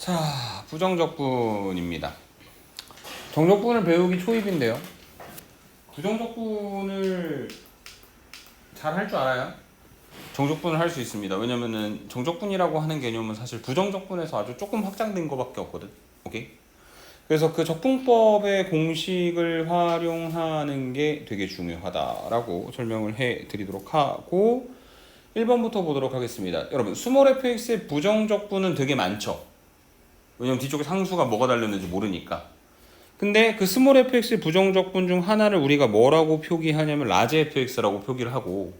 자, 부정적분입니다. 정적분을 배우기 초입인데요. 부정적분을 잘 할 줄 알아요? 정적분을 할 수 있습니다. 왜냐면은 정적분이라고 하는 개념은 사실 부정적분에서 아주 조금 확장된 것밖에 없거든. 오케이? 그래서 그 적분법의 공식을 활용하는 게 되게 중요하다라고 설명을 해 드리도록 하고 1번부터 보도록 하겠습니다. 여러분, 스몰 fx의 부정적분은 되게 많죠. 왜냐면 뒤쪽에 상수가 뭐가 달렸는지 모르니까. 근데 그 스몰 fx의 부정적분 중 하나를 우리가 뭐라고 표기하냐면 라지 fx라고 표기를 하고,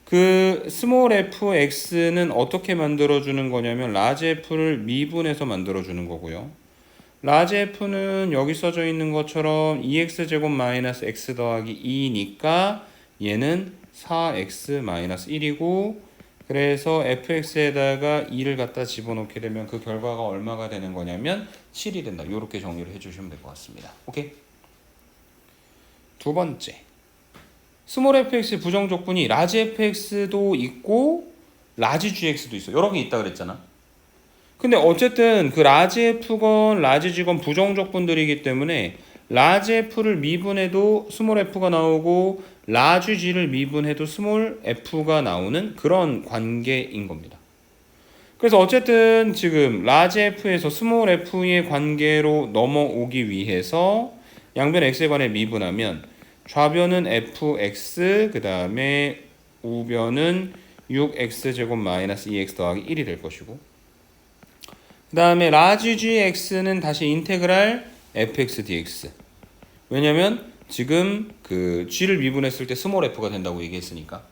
그 스몰 fx는 어떻게 만들어주는 거냐면 라지 f를 미분해서 만들어주는 거고요. 라지 f는 여기 써져 있는 것처럼 2x제곱 마이너스 x 더하기 2니까 얘는 4x 마이너스 1이고, 그래서 fx에다가 2를 갖다 집어넣게 되면 그 결과가 얼마가 되는 거냐면 7이 된다. 이렇게 정리를 해주시면 될 것 같습니다. 오케이? 두 번째, 스몰 fx 부정적분이 라지 fx도 있고 라지 gx도 있어. 여러 개 있다 그랬잖아. 근데 어쨌든 그 라지 f건 라지 g건 부정적분들이기 때문에 라지 f를 미분해도 스몰 f가 나오고 라지 g를 미분해도 스몰 f가 나오는 그런 관계인 겁니다. 그래서 어쨌든 지금 라지 f에서 스몰 f의 관계로 넘어오기 위해서 양변 x에 관해 미분하면 좌변은 fx, 그 다음에 우변은 6x제곱 마이너스 2x 더하기 1이 될 것이고, 그 다음에 라지 gx는 다시 인테그랄 fx dx. 왜냐면 지금 그 g를 미분했을 때 스몰 f가 된다고 얘기했으니까.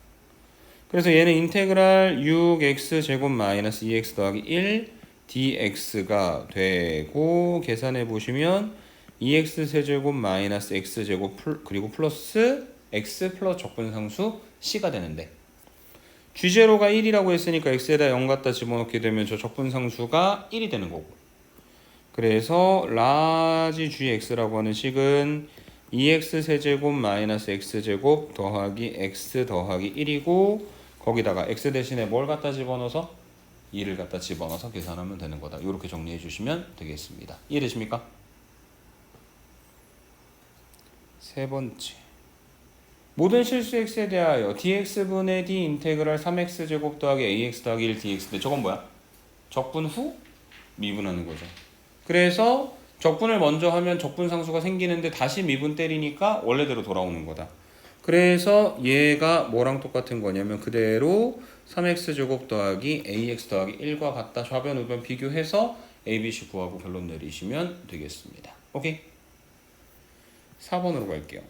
그래서 얘는 인테그랄 6x 제곱 마이너스 2x 더하기 1 dx가 되고, 계산해 보시면 2x 세제곱 마이너스 x 제곱 그리고 플러스 x 플러스 적분상수 c가 되는데, G0가 1이라고 했으니까 x에다 0 갖다 집어넣게 되면 저 적분상수가 1이 되는 거고, 그래서 라지 gx라고 하는 식은 2x 세제곱 마이너스 x제곱 더하기 x 더하기 1이고, 거기다가 x 대신에 뭘 갖다 집어넣어서 2를 갖다 집어넣어서 계산하면 되는 거다. 이렇게 정리해 주시면 되겠습니다. 이해되십니까? 세 번째, 모든 실수 x에 대하여 dx분의 d 인테그랄 3x제곱 더하기 ax 더하기 1 dx인데 저건 뭐야? 적분 후 미분하는 거죠. 그래서 적분을 먼저 하면 적분상수가 생기는데 다시 미분 때리니까 원래대로 돌아오는 거다. 그래서 얘가 뭐랑 똑같은 거냐면 그대로 3x제곱 더하기 ax 더하기 1과 같다. 좌변 우변 비교해서 a, b, c 구하고 결론 내리시면 되겠습니다. 오케이? 4번으로 갈게요.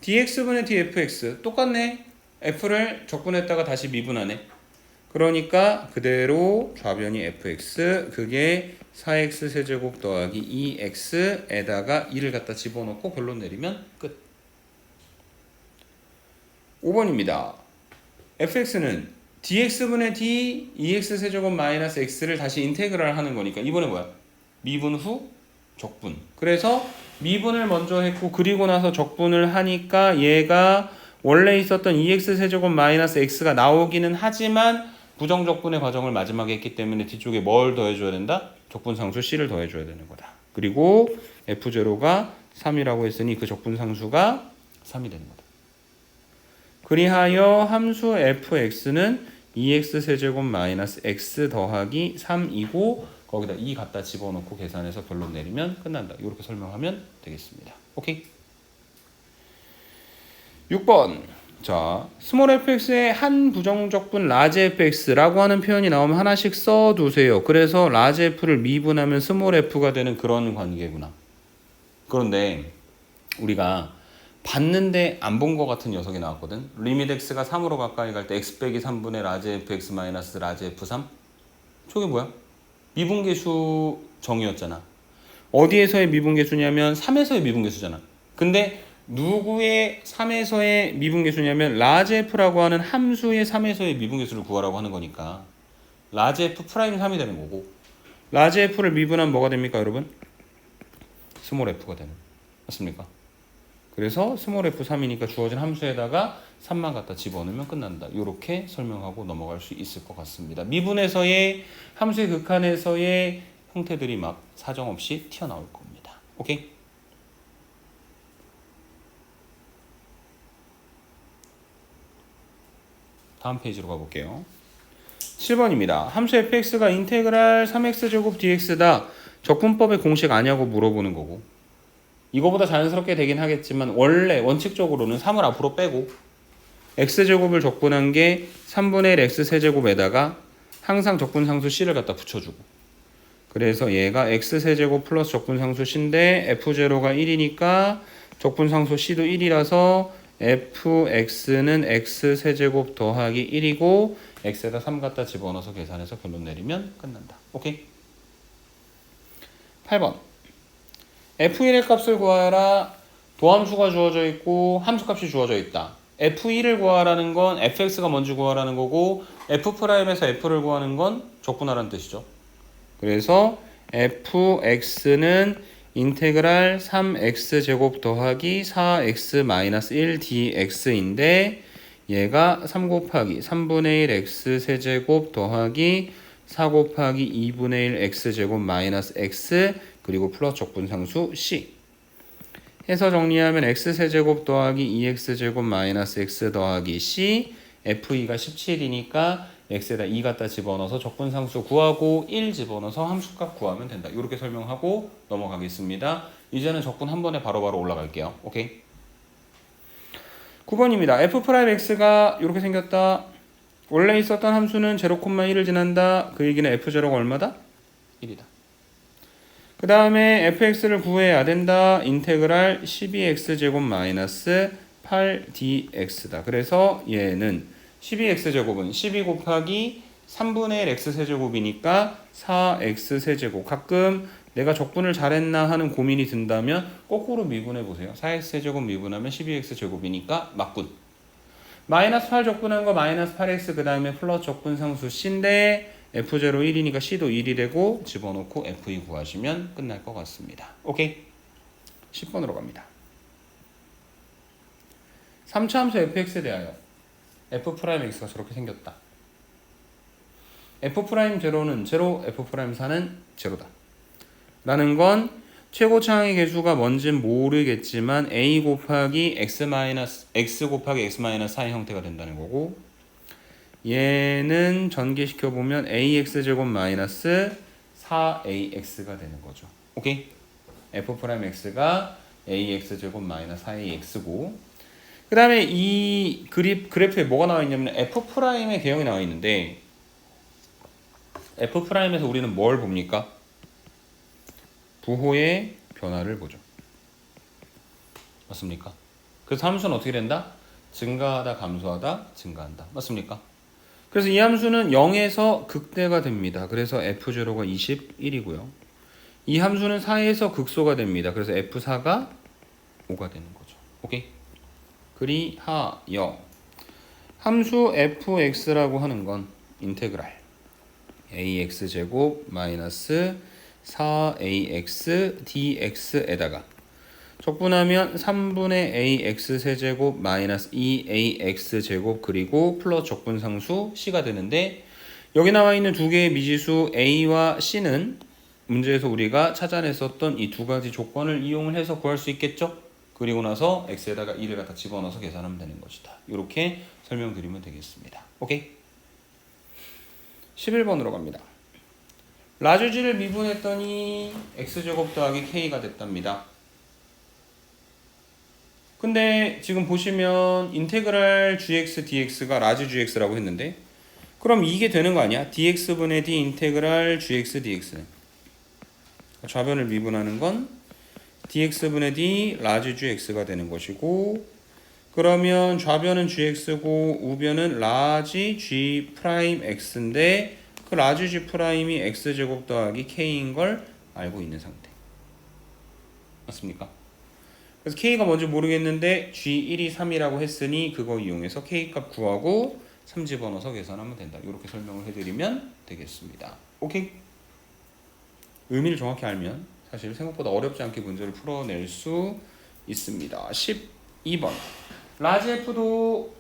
dx분의 dfx 똑같네. f를 적분했다가 다시 미분하네. 그러니까 그대로 좌변이 fx, 그게 4x 세제곱 더하기 2x에다가 2를 갖다 집어넣고 결론 내리면 끝. 5번입니다. fx는 dx분의 d 2x 세제곱 마이너스 x를 다시 인테그랄 하는 거니까 이번에 뭐야? 미분 후 적분. 그래서 미분을 먼저 했고 그리고 나서 적분을 하니까 얘가 원래 있었던 2x 세제곱 마이너스 x가 나오기는 하지만 부정적분의 과정을 마지막에 했기 때문에 뒤쪽에 뭘 더해줘야 된다? 적분상수 c를 더해줘야 되는 거다. 그리고 f0가 3이라고 했으니 그 적분상수가 3이 되는 거다. 그리하여 함수 fx는 2x 세제곱 마이너스 x 더하기 3이고 거기다 2 갖다 집어넣고 계산해서 결론 내리면 끝난다. 이렇게 설명하면 되겠습니다. 오케이? 6번. 자, 스몰 fx의 한 부정적분 라지 fx라고 하는 표현이 나오면 하나씩 써두세요. 그래서 라지 f를 미분하면 스몰 f가 되는 그런 관계구나. 그런데 우리가 봤는데 안 본 것 같은 녀석이 나왔거든. 리밋 x가 3으로 가까이 갈 때 x 빼기 3분의 라지 fx 마이너스 라지 f3. 저게 뭐야? 미분계수 정의였잖아. 어디에서의 미분계수냐면 3에서의 미분계수잖아. 근데 누구의 3에서의 미분계수냐면 라지 f라고 하는 함수의 3에서의 미분계수를 구하라고 하는 거니까 라지 f 프라임 3이 되는 거고, 라지 f를 미분하면 뭐가 됩니까 여러분? 스몰 f가 되는, 맞습니까? 그래서 스몰 f3이니까 주어진 함수에다가 3만 갖다 집어넣으면 끝난다. 이렇게 설명하고 넘어갈 수 있을 것 같습니다. 미분에서의 함수의 극한에서의 형태들이 막 사정없이 튀어나올 겁니다. 오케이? 다음 페이지로 가볼게요. 7번입니다. 함수 fx가 인테그랄 3x제곱 dx다. 적분법의 공식 아냐고 물어보는 거고, 이거보다 자연스럽게 되긴 하겠지만 원래 원칙적으로는 3을 앞으로 빼고 x제곱을 적분한 게 3분의 1 x세제곱에다가 항상 적분상수 c를 갖다 붙여주고, 그래서 얘가 x세제곱 플러스 적분상수 c인데 f0가 1이니까 적분상수 c도 1이라서 fx는 x세제곱 더하기 1이고 x에다 3 갖다 집어넣어서 계산해서 결론 내리면 끝난다. 오케이? 8번 f1의 값을 구하라. 도함수가 주어져 있고 함수값이 주어져 있다. f1을 구하라는 건 fx가 뭔지 구하라는 거고 f'에서 f를 구하는 건 적분하라는 뜻이죠. 그래서 fx는 인테그랄 3x제곱 더하기 4x-1dx인데 얘가 3 곱하기 3분의 1 x세제곱 더하기 4 곱하기 2분의 1 x제곱 마이너스 x 그리고 플러스 적분상수 c 해서 정리하면 x세제곱 더하기 2x제곱 마이너스 x 더하기 c f2가 17이니까 x에다 2 갖다 집어넣어서 적분상수 구하고 1 집어넣어서 함수값 구하면 된다. 이렇게 설명하고 넘어가겠습니다. 이제는 적분 한 번에 바로바로 올라갈게요. 오케이? 9번입니다. f'x가 이렇게 생겼다. 원래 있었던 함수는 0,1을 지난다. 그 얘기는 f0가 얼마다? 1이다. 그 다음에 fx를 구해야 된다. 인테그랄 12x제곱 마이너스 8dx다. 그래서 얘는 12x제곱은 12 곱하기 3분의 1 x세제곱이니까 4x세제곱. 가끔 내가 적분을 잘했나 하는 고민이 든다면 거꾸로 미분해 보세요. 4x세제곱 미분하면 12x제곱이니까 맞군. 마이너스 8 적분한 거 마이너스 8x 그 다음에 플러스 적분상수 c인데 f0 1이니까 c도 1이 되고 집어넣고 f2 구하시면 끝날 것 같습니다. 오케이? 10번으로 갑니다. 3차 함수 fx에 대하여 f'x가 저렇게 생겼다. f'0는 0, f'4는 0다. 라는 건 최고차항의 개수가 뭔진 모르겠지만 a 곱하기 x 곱하기 x-4의 형태가 된다는 거고, 얘는 전개시켜보면 ax제곱 마이너스 4ax가 되는 거죠. 오케이? f'x가 ax제곱 마이너스 4ax고, 그 다음에 이 그래프에 뭐가 나와 있냐면 f'의 개형이 나와 있는데 f'에서 우리는 뭘 봅니까? 부호의 변화를 보죠. 맞습니까? 그래서 함수는 어떻게 된다? 증가하다, 감소하다, 증가한다. 맞습니까? 그래서 이 함수는 0에서 극대가 됩니다. 그래서 f0가 21이고요. 이 함수는 4에서 극소가 됩니다. 그래서 f4가 5가 되는 거죠. 오케이? 그리하여 함수 fx라고 하는 건 인테그랄 ax제곱 마이너스 4ax dx에다가 적분하면 3분의 ax세제곱 마이너스 2ax제곱 그리고 플러스 적분상수 c가 되는데, 여기 나와 있는 두 개의 미지수 a와 c는 문제에서 우리가 찾아냈었던 이 두 가지 조건을 이용을 해서 구할 수 있겠죠? 그리고 나서 x에다가 2를 갖다 집어넣어서 계산하면 되는 것이다. 이렇게 설명드리면 되겠습니다. 오케이? 11번으로 갑니다. 라주지를 미분했더니 x제곱 더하기 k가 됐답니다. 근데 지금 보시면 인테그랄 gx dx가 라지 gx라고 했는데, 그럼 이게 되는 거 아니야? dx분의 d 인테그랄 gx dx는 좌변을 미분하는 건 dx분의 d 라지 gx가 되는 것이고, 그러면 좌변은 gx고 우변은 라지 g 프라임 x인데 그 라지 g 프라임이 x제곱 더하기 k인 걸 알고 있는 상태. 맞습니까? 그래서 k가 뭔지 모르겠는데 g1이 3이라고 했으니 그거 이용해서 k값 구하고 3 집어넣어서 계산하면 된다. 이렇게 설명을 해드리면 되겠습니다. 오케이? 의미를 정확히 알면 사실 생각보다 어렵지 않게 문제를 풀어낼 수 있습니다. 12번 라지 f도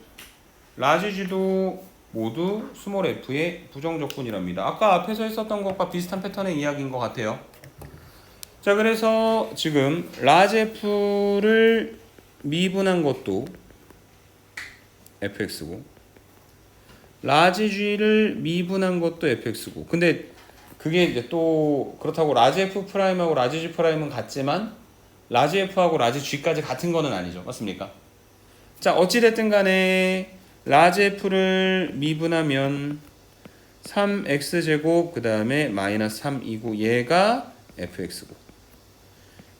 라지 g도 모두 스몰 f의 부정적분이랍니다. 아까 앞에서 했었던 것과 비슷한 패턴의 이야기인 것 같아요. 자, 그래서 지금 라지 f를 미분한 것도 fx고 라지 g를 미분한 것도 fx고, 근데 그게 이제 또 그렇다고 라지 f 프라임하고 라지 g 프라임은 같지만 라지 f하고 라지 g까지 같은 거는 아니죠. 맞습니까? 자, 어찌됐든 간에 라지 f를 미분하면 3x제곱 그 다음에 마이너스 3이고 얘가 fx고,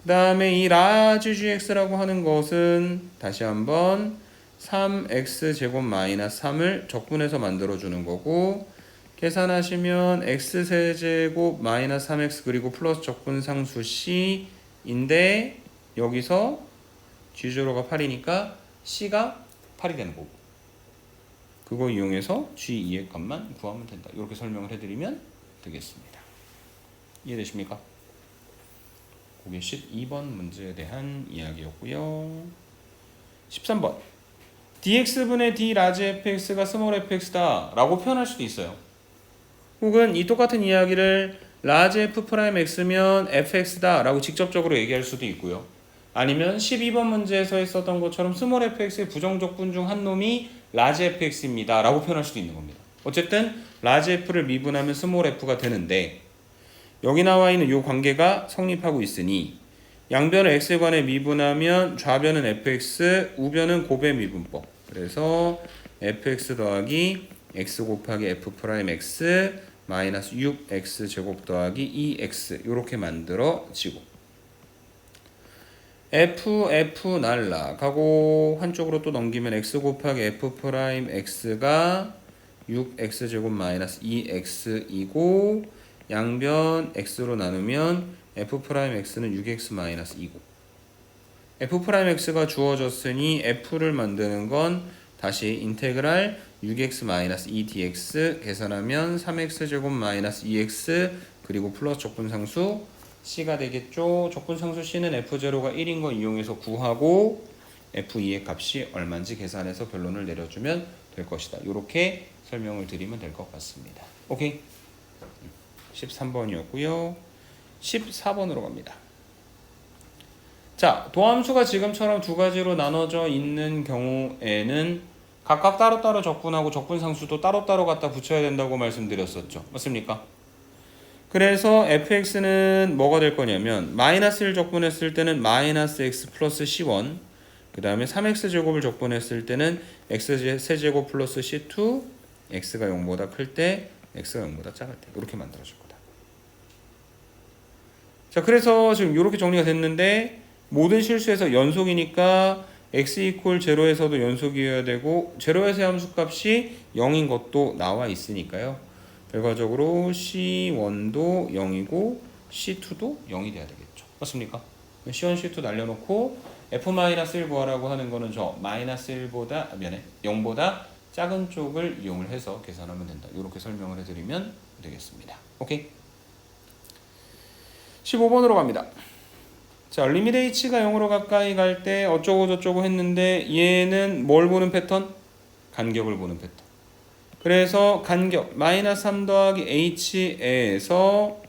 그 다음에 이 라지 gx라고 하는 것은 다시 한번 3x제곱 마이너스 3을 적분해서 만들어주는 거고, 계산하시면 x세제곱 마이너스 3x 그리고 플러스 적분상수 c인데 여기서 g0가 8이니까 c가 8이 되는 거고, 그거 이용해서 g2의 값만 구하면 된다. 이렇게 설명을 해드리면 되겠습니다. 이해되십니까? 그게 12번 문제에 대한 이야기였고요. 13번 dx분의 d 라지 fx가 스몰 fx다 라고 표현할 수도 있어요. 혹은 이 똑같은 이야기를 라지 f 프라임 x면 fx다 라고 직접적으로 얘기할 수도 있고요. 아니면 12번 문제에서 했었던 것처럼 스몰 fx의 부정적분 중 한 놈이 라지 fx입니다 라고 표현할 수도 있는 겁니다. 어쨌든 라지 f를 미분하면 스몰 f가 되는데, 여기 나와 있는 이 관계가 성립하고 있으니 양변을 x에 관해 미분하면 좌변은 fx, 우변은 곱의 미분법. 그래서 fx 더하기 x 곱하기 f 프라임 x 마이너스 6x 제곱 더하기 2x 이렇게 만들어지고, f 날라가고 한쪽으로 또 넘기면 x 곱하기 f 프라임 x가 6x 제곱 마이너스 2x이고, 양변 x로 나누면 f 프라임 x는 6x 마이너스 2고, f 프라임 x가 주어졌으니 f를 만드는 건 다시 인테그랄 6x 마이너스 2dx 계산하면 3x 제곱 마이너스 2x 그리고 플러스 적분상수 c가 되겠죠. 적분상수 c는 f0가 1인 거 이용해서 구하고 f2의 값이 얼마인지 계산해서 결론을 내려주면 될 것이다. 이렇게 설명을 드리면 될 것 같습니다. 오케이? 13번이었고요. 14번으로 갑니다. 자, 도함수가 지금처럼 두 가지로 나눠져 있는 경우에는 각각 따로따로 적분하고 적분상수도 따로따로 갖다 붙여야 된다고 말씀드렸었죠. 맞습니까? 그래서 fx는 뭐가 될 거냐면 마이너스 1 적분했을 때는 마이너스 x 플러스 c1, 그 다음에 3x 제곱을 적분했을 때는 x 세제곱 플러스 c2, x가 0보다 클 때, x가 0보다 작을 때 이렇게 만들어질 거다. 자, 그래서 지금 이렇게 정리가 됐는데 모든 실수에서 연속이니까 x 이퀄 0에서도 연속이어야 되고 제로에서의 함수값이 0인 것도 나와 있으니까요. 결과적으로 C1도 0이고 C2도 0이 돼야 되겠죠. 맞습니까? C1, C2 날려놓고 F-1 구하라고 하는 거는 저 -1보다 0보다 작은 쪽을 이용을 해서 계산하면 된다. 이렇게 설명을 해드리면 되겠습니다. 오케이? 15번으로 갑니다. 자, 리밋 h가 0으로 가까이 갈 때 어쩌고 저쩌고 했는데 얘는 뭘 보는 패턴? 간격을 보는 패턴. 그래서 간격 -3 더하기 h에서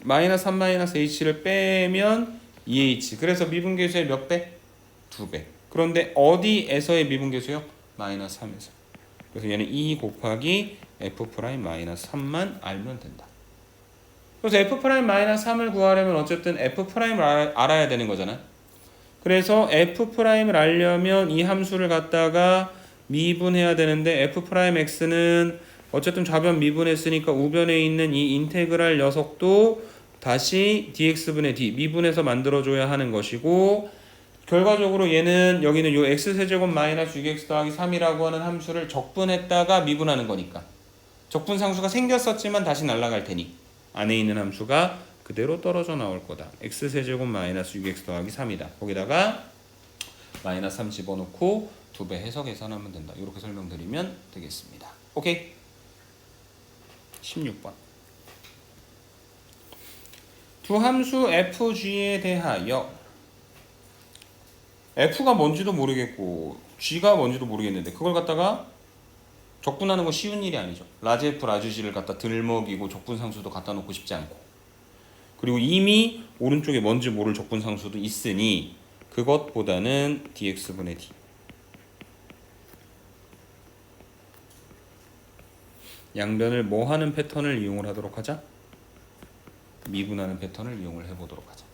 -3 h를 빼면 2h. 그래서 미분계수의 몇 배? 2배. 그런데 어디에서의 미분계수요? -3에서. 그래서 얘는 2 곱하기 f'-3만 알면 된다. 그래서 f'-3을 구하려면 어쨌든 f'을 알아야 되는 거잖아요. 그래서 f'을 알려면 이 함수를 갖다가 미분해야 되는데 f'x는 어쨌든 좌변 미분했으니까 우변에 있는 이 인테그랄 녀석도 다시 dx분의 d 미분해서 만들어줘야 하는 것이고, 결과적으로 얘는 여기는 요 x세제곱 마이너스 6x 더하기 3이라고 하는 함수를 적분했다가 미분하는 거니까 적분상수가 생겼었지만 다시 날아갈 테니 안에 있는 함수가 그대로 떨어져 나올 거다. x세제곱 마이너스 6x 더하기 3이다. 거기다가 마이너스 3 집어넣고 2배 해서 계산하면 된다. 이렇게 설명드리면 되겠습니다. 오케이? 16번. 두 함수 fg에 대하여 f가 뭔지도 모르겠고 g가 뭔지도 모르겠는데 그걸 갖다가 적분하는 거 쉬운 일이 아니죠. 라지 F, 라지 G를 갖다 들먹이고 적분상수도 갖다 놓고 싶지 않고. 그리고 이미 오른쪽에 뭔지 모를 적분상수도 있으니 그것보다는 dx분의 d. 양변을 뭐 하는 패턴을 이용을 하도록 하자? 미분하는 패턴을 이용을 해보도록 하자.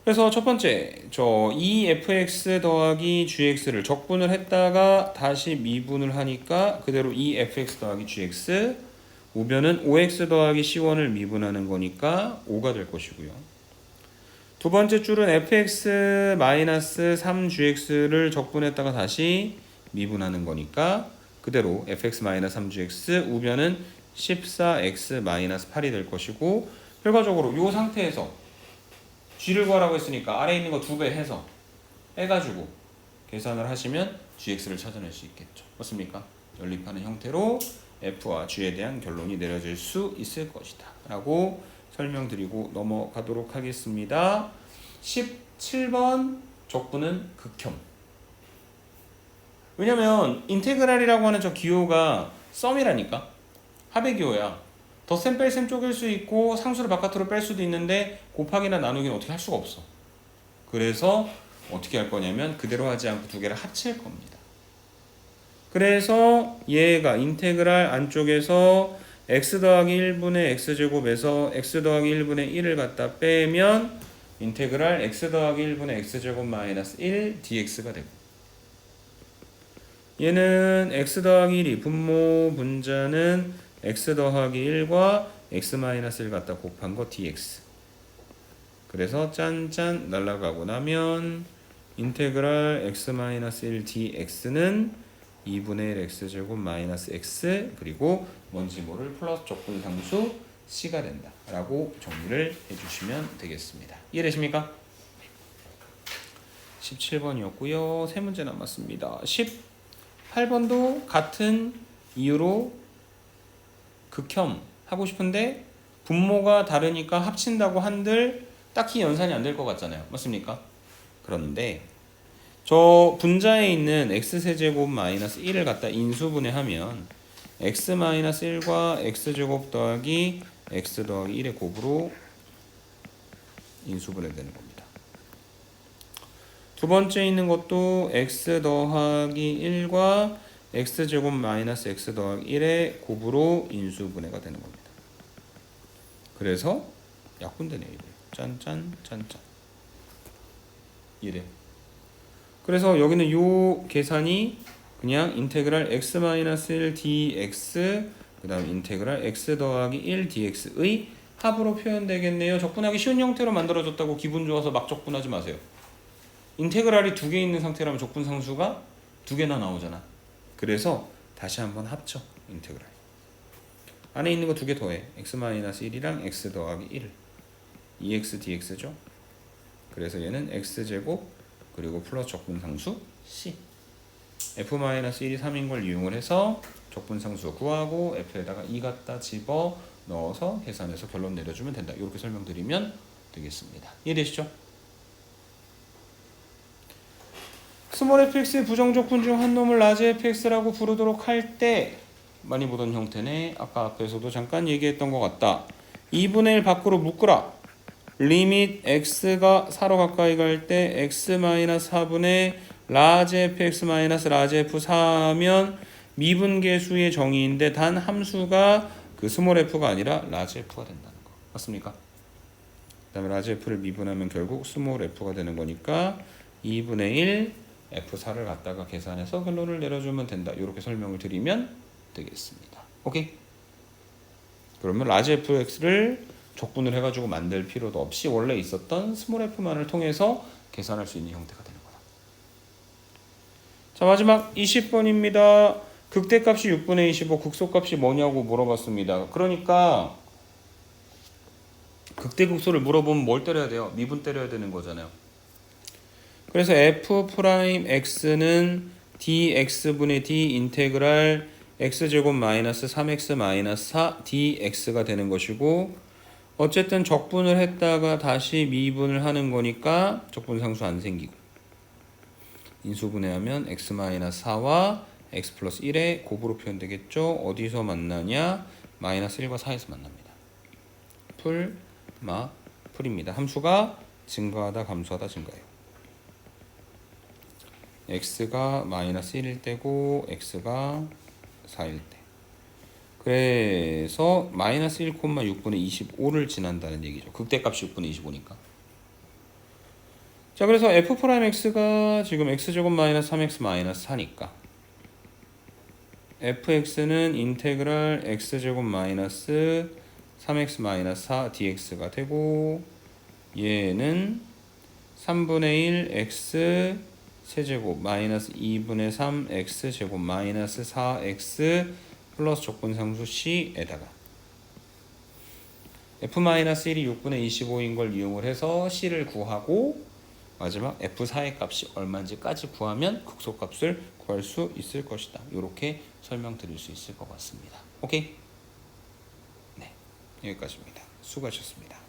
그래서 첫 번째, 저 2fx 더하기 gx를 적분을 했다가 다시 미분을 하니까 그대로 2fx 더하기 gx, 우변은 5x 더하기 c1을 미분하는 거니까 5가 될 것이고요. 두 번째 줄은 fx-3gx를 적분했다가 다시 미분하는 거니까 그대로 fx-3gx, 우변은 14x-8이 될 것이고, 결과적으로 이 상태에서 g를 구하라고 했으니까 아래에 있는 거 2배 해서 빼가지고 계산을 하시면 gx를 찾아낼 수 있겠죠. 맞습니까? 연립하는 형태로 f와 g에 대한 결론이 내려질 수 있을 것이다 라고 설명드리고 넘어가도록 하겠습니다. 17번 적분은 극혐. 왜냐면 인테그랄이라고 하는 저 기호가 썸이라니까. 합의 기호야. 덧셈 뺄셈 쪼갤 수 있고 상수를 바깥으로 뺄 수도 있는데 곱하기나 나누기는 어떻게 할 수가 없어. 그래서 어떻게 할 거냐면 그대로 하지 않고 두 개를 합칠 겁니다. 그래서 얘가 인테그랄 안쪽에서 x 더하기 1분의 x제곱에서 x 더하기 1분의 1을 갖다 빼면 인테그랄 x 더하기 1분의 x제곱 마이너스 1 dx가 되고, 얘는 x 더하기 1이 분모 분자는 x 더하기 1과 x 마이너스 1 갖다 곱한 거 dx. 그래서 짠짠 날라가고 나면 인테그랄 x 마이너스 1 dx는 2분의 1 x제곱 마이너스 x, 그리고 뭔지 모를 플러스 적분상수 c가 된다 라고 정리를 해주시면 되겠습니다. 이해되십니까? 17번이었고요. 세 문제 남았습니다. 18번도 같은 이유로 극혐 하고 싶은데 분모가 다르니까 합친다고 한들 딱히 연산이 안 될 것 같잖아요. 맞습니까? 그런데 저 분자에 있는 x세제곱 마이너스 1을 갖다 인수분해하면 x 마이너스 1과 x제곱 더하기 x 더하기 1의 곱으로 인수분해되는 겁니다. 두 번째 있는 것도 x 더하기 1과 x제곱 마이너스 x 더하기 1의 곱으로 인수분해가 되는 겁니다. 그래서 약분되네요. 짠짠 짠짠. 이래. 그래서 여기는 요 계산이 그냥 인테그랄 x-1 dx 그 다음 인테그랄 x 더하기 1 dx의 합으로 표현되겠네요. 적분하기 쉬운 형태로 만들어졌다고 기분 좋아서 막 적분하지 마세요. 인테그랄이 두 개 있는 상태라면 적분상수가 두 개나 나오잖아. 그래서 다시 한번 합쳐. 인테그랄 안에 있는 거 두 개 더해. x-1이랑 x 더하기 1 2x dx죠. 그래서 얘는 x제곱 그리고 플러스 적분상수 c. f-1이 3인 걸 이용을 해서 적분상수 구하고 f에다가 2 갖다 집어 넣어서 계산해서 결론 내려주면 된다. 이렇게 설명드리면 되겠습니다. 이해되시죠? 스몰 fx의 부정적분 중 한 놈을 라지 fx라고 부르도록 할 때 많이 보던 형태네. 아까 앞에서도 잠깐 얘기했던 것 같다. 2분의 1 밖으로 묶으라. 리밋 x가 4로 가까이 갈 때 x-4분의 라지 fx 마이너스 라지 f4면 미분계수의 정의인데 단 함수가 그 스몰 f가 아니라 라지 f가 된다는 거. 맞습니까? 그 다음에 라지 f를 미분하면 결국 스몰 f가 되는 거니까 2분의 1 f4를 갖다가 계산해서 결론을 내려주면 된다. 이렇게 설명을 드리면 되겠습니다. 오케이? 그러면 라지 fx를 적분을 해가지고 만들 필요도 없이 원래 있었던 스몰 f만을 통해서 계산할 수 있는 형태가 되는 거다. 자, 마지막 20번입니다. 극대값이 6분의 25, 극소값이 뭐냐고 물어봤습니다. 그러니까 극대극소를 물어보면 뭘 때려야 돼요? 미분 때려야 되는 거잖아요. 그래서 f'x는 dx분의 d 인테그랄 x제곱 마이너스 3x 마이너스 4 dx가 되는 것이고, 어쨌든 적분을 했다가 다시 미분을 하는 거니까 적분상수 안 생기고 인수분해하면 x-4와 x 플러스 1의 곱으로 표현되겠죠. 어디서 만나냐? 마이너스 1과 4에서 만납니다. 풀입니다. 함수가 증가하다 감소하다 증가해요. x가 마이너스 1일 때고 x가 4일 때. 그래서 마이너스 1,6분의 25를 지난다는 얘기죠. 극대값이 6분의 25니까. 자, 그래서 f'x가 지금 x제곱 마이너스 3x 마이너스 4니까 fx는 인테그랄 x제곱 마이너스 3x 마이너스 4 dx가 되고, 얘는 3분의 1 x 세제곱 마이너스 2분의 3 x 제곱 마이너스 4x 플러스 적분상수 c에다가 f-1이 6분의 25인 걸 이용을 해서 c를 구하고, 마지막 f4의 값이 얼마인지까지 구하면 극소값을 구할 수 있을 것이다. 이렇게 설명드릴 수 있을 것 같습니다. 오케이? 네, 여기까지입니다. 수고하셨습니다.